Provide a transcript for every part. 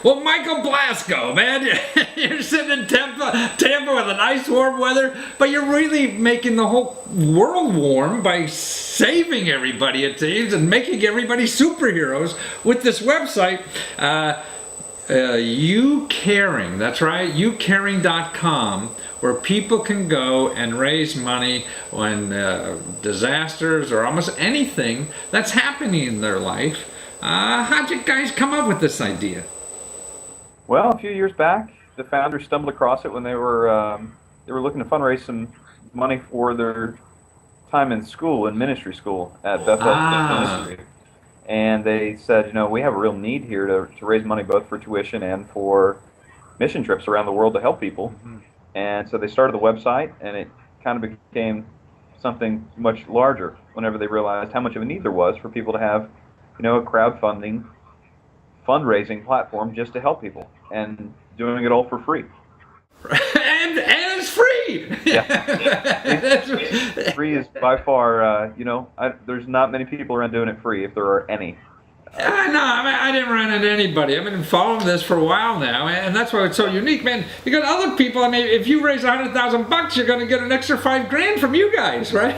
Well, Michael Blasco, man, you're sitting in Tampa with a nice warm weather, but you're really making the whole world warm by saving everybody, it seems, and making everybody superheroes with this website. You Caring, that's right, youcaring.com, where people can go and raise money when disasters or almost anything that's happening in their life. How'd you guys come up with this idea? Well, a few years back, the founders stumbled across it when they were looking to fundraise some money for their time in school, in ministry school at Bethel Ministry. And they said, we have a real need here to raise money both for tuition and for mission trips around the world to help people. Mm-hmm. And so they started the website, and it kind of became something much larger whenever they realized how much of a need there was for people to have, a crowdfunding fundraising platform just to help people, and doing it all for free. and it's free. Yeah. Free is by far, there's not many people around doing it free, if there are any. No, I didn't run into anybody. I've been following this for a while now, and that's why it's so unique, man. Because other people, if you raise $100,000, you're going to get an extra $5,000 from you guys, right?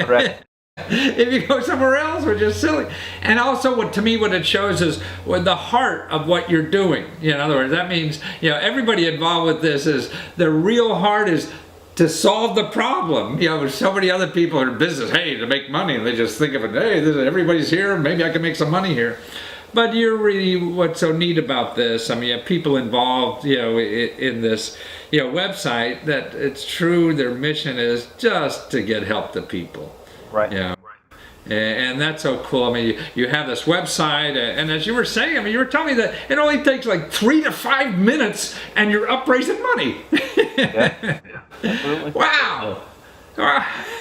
Right. If you go somewhere else, which is silly. And also, what it shows is the heart of what you're doing. In other words, that means everybody involved with this is their real heart is to solve the problem. There's so many other people in business, to make money, and they just think of it, everybody's here, maybe I can make some money here. But you're really, what's so neat about this, you have people involved, in this, website, that it's true, their mission is just to get help to people. Right. Yeah. And that's so cool. You have this website, and as you were saying, you were telling me that it only takes like 3 to 5 minutes, and you're up raising money. Yeah. Absolutely. Wow.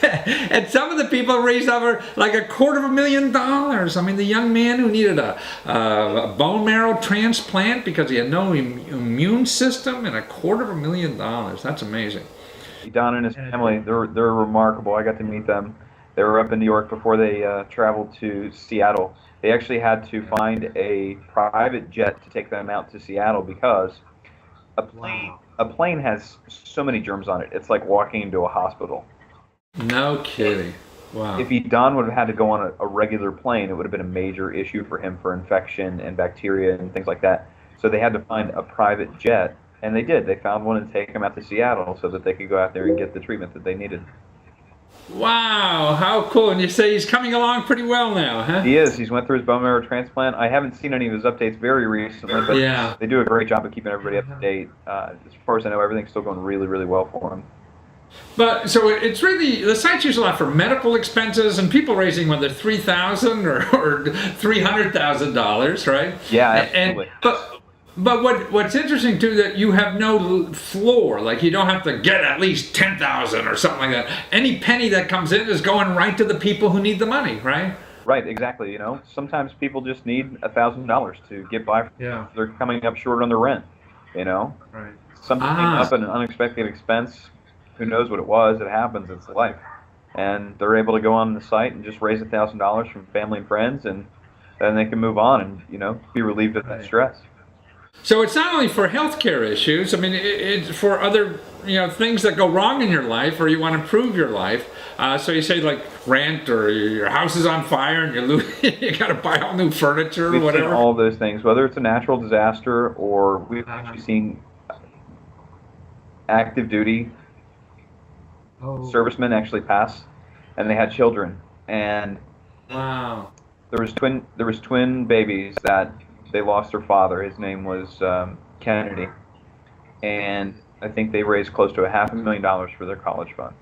And some of the people raised over like $250,000. The young man who needed a bone marrow transplant because he had no immune system, and $250,000. That's amazing. Don and his family, they're remarkable. I got to meet them. They were up in New York before they traveled to Seattle. They actually had to find a private jet to take them out to Seattle because a plane has so many germs on it. It's like walking into a hospital. No kidding. Wow. If Don would have had to go on a regular plane, it would have been a major issue for him for infection and bacteria and things like that. So they had to find a private jet, and they did. They found one and take him out to Seattle so that they could go out there and get the treatment that they needed. Wow, how cool. And you say he's coming along pretty well now, huh? He is. He's went through his bone marrow transplant. I haven't seen any of his updates very recently, but they do a great job of keeping everybody up to date. As far as I know, everything's still going really, really well for him. But so it's really, the site's used a lot for medical expenses and people raising whether $3,000 or $300,000, right? Yeah, absolutely. But what's interesting too, that you have no floor, like you don't have to get at least 10,000 or something like that. Any penny that comes in is going right to the people who need the money, right? Right, exactly. Sometimes people just need $1,000 to get by. Yeah. They're coming up short on their rent. Right. Something came up, an unexpected expense. Who knows what it was? It happens. It's life. And they're able to go on the site and just raise $1,000 from family and friends, and then they can move on and be relieved of that stress. So it's not only for healthcare issues. It's for other things that go wrong in your life, or you want to improve your life. So you say like rent, or your house is on fire and you got to buy all new furniture or whatever. We've seen all those things, whether it's a natural disaster or we've actually seen active duty servicemen actually pass, and they had children, and wow, there was twin babies that they lost their father. His name was Kennedy, and I think they raised close to $500,000 for their college fund.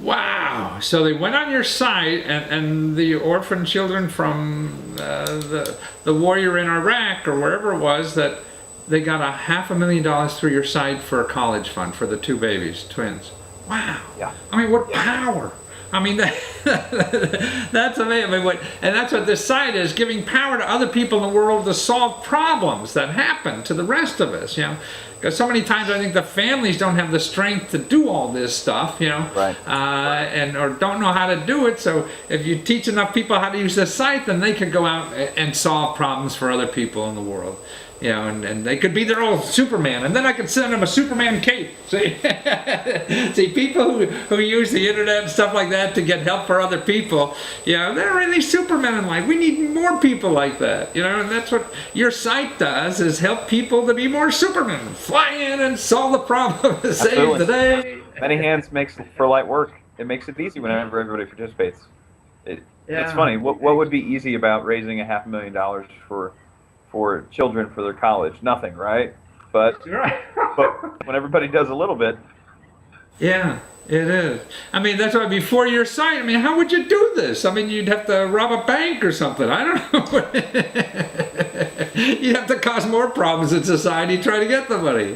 Wow! So they went on your site, and the orphan children from the warrior in Iraq or wherever it was, that they got $500,000 through your site for a college fund for the two babies, twins. Wow! Yeah. What power! That's amazing. And that's what this site is, giving power to other people in the world to solve problems that happen to the rest of us, Because so many times I think the families don't have the strength to do all this stuff, Right. or don't know how to do it. So if you teach enough people how to use this site, then they can go out and solve problems for other people in the world. You know, and they could be their old Superman, and then I could send them a Superman cape. See, see, people who use the internet and stuff like that to get help for other people, you know, they're really Supermen in life. We need more people like that, you know, and that's what your site does, is help people to be more Supermen. Fly in and solve the problem, save the day. Many hands makes for light work. It makes it easy whenever everybody participates. It's funny. What would be easy about raising $500,000 for children for their college? Nothing, right? But when everybody does a little bit. Yeah, it is. I mean, that's why before your site, I mean, how would you do this? I mean, you'd have to rob a bank or something. I don't know. You'd have to cause more problems in society trying to get the money.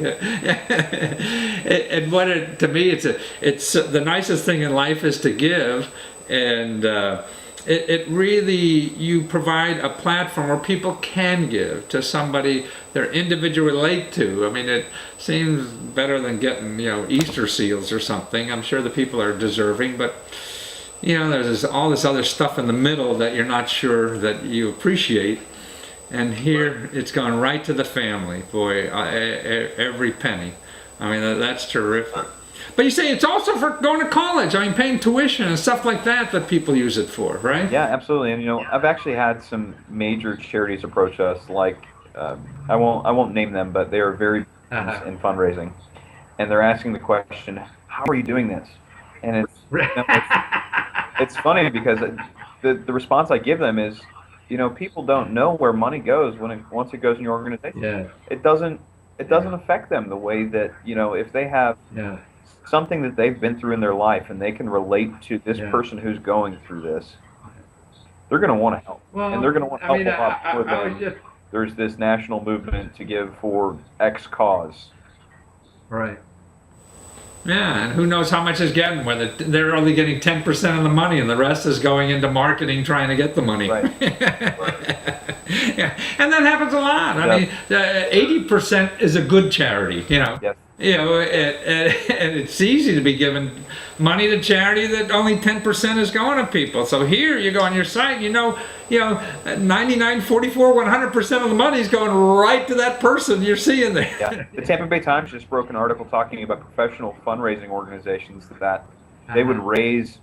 And to me, it's the nicest thing in life is to give, and it really, you provide a platform where people can give to somebody they're individually relate to. I mean, it seems better than getting, you know, Easter seals or something. I'm sure the people are deserving, but you know, there's all this other stuff in the middle that you're not sure that you appreciate. And here, it's gone right to the family. Boy, every penny. I mean, that's terrific. But you say it's also for going to college. I mean, paying tuition and stuff like that people use it for, right? Yeah, absolutely. And you know, I've actually had some major charities approach us. Like, I won't name them, but they are very in fundraising, and they're asking the question, "How are you doing this?" And it's funny because the response I give them is, you know, people don't know where money goes once it goes in your organization. Yeah. It doesn't affect them the way that, you know, if they have something that they've been through in their life and they can relate to this person who's going through this, they're going to want to help. And they're going to want to help a lot more than there's this national movement to give for X cause. Right. Yeah, and who knows how much is getting, whether they're only getting 10% of the money and the rest is going into marketing trying to get the money. Right. Yeah. And that happens a lot. I mean, 80% is a good charity, you know. Yes. You know, and it's easy to be giving money to charity that only 10% is going to people. So here you go on your site, you know, 99, 44, 100% of the money is going right to that person you're seeing there. Yeah. The Tampa Bay Times just broke an article talking about professional fundraising organizations that they would raise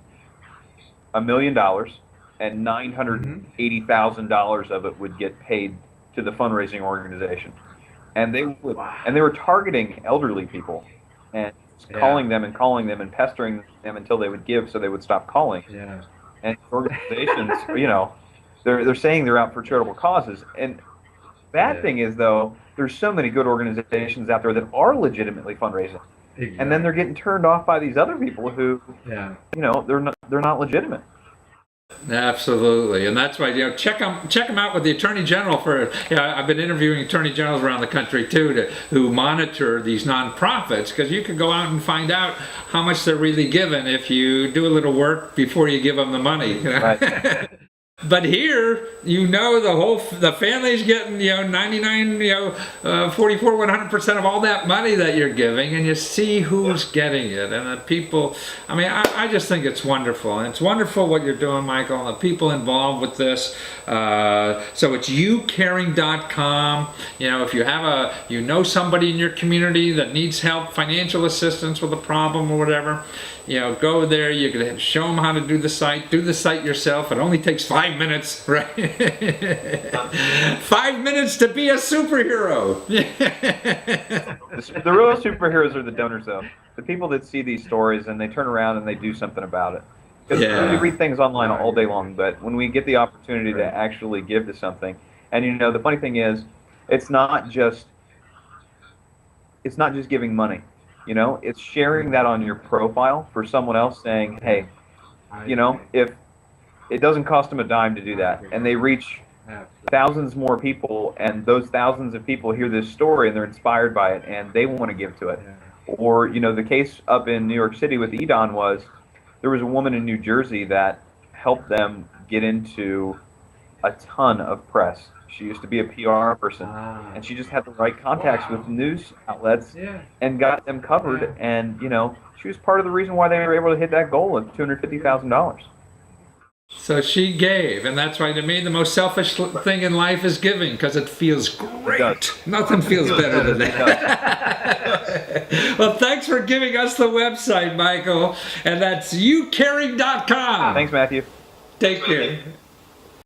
$1 million and $980,000 of it would get paid to the fundraising organization. And they were targeting elderly people and calling them and pestering them until they would give, so they would stop calling. Yeah. And organizations, you know, they're saying they're out for charitable causes. And bad thing is, though, there's so many good organizations out there that are legitimately fundraising, and then they're getting turned off by these other people who, you know, they're not legitimate. Absolutely, and that's why, you know, check them out with the Attorney General for. You know, I've been interviewing Attorney Generals around the country too, who monitor these nonprofits, because you can go out and find out how much they're really giving if you do a little work before you give them the money. You know? Right. But here, you know, the family's getting, you know, 99, 44, 100% of all that money that you're giving, and you see who's getting it, and the people. I mean, I just think it's wonderful, and it's wonderful what you're doing, Michael, and the people involved with this. So it's youcaring.com. You know, if you have somebody in your community that needs help, financial assistance with a problem or whatever, you know, go there. You can show them how to do the site. Do the site yourself. It only takes 5 minutes, right? 5 minutes to be a superhero. The real superheroes are the donors, though. The people that see these stories and they turn around and they do something about it. Because we read things online all day long, but when we get the opportunity to actually give to something, and you know, the funny thing is, it's not just giving money. You know, it's sharing that on your profile for someone else, saying, hey, you know, if it doesn't cost them a dime to do that, and they reach thousands more people, and those thousands of people hear this story and they're inspired by it and they want to give to it. Or, you know, the case up in New York City with Edon was, there was a woman in New Jersey that helped them get into a ton of press. She used to be a PR person, and she just had the right contacts with news outlets and got them covered. And, you know, she was part of the reason why they were able to hit that goal of $250,000. So she gave, and that's why to me the most selfish thing in life is giving, because it feels great. Nothing feels better than that. Well, thanks for giving us the website, Michael, and that's youcaring.com. Thanks, Matthew. Take care.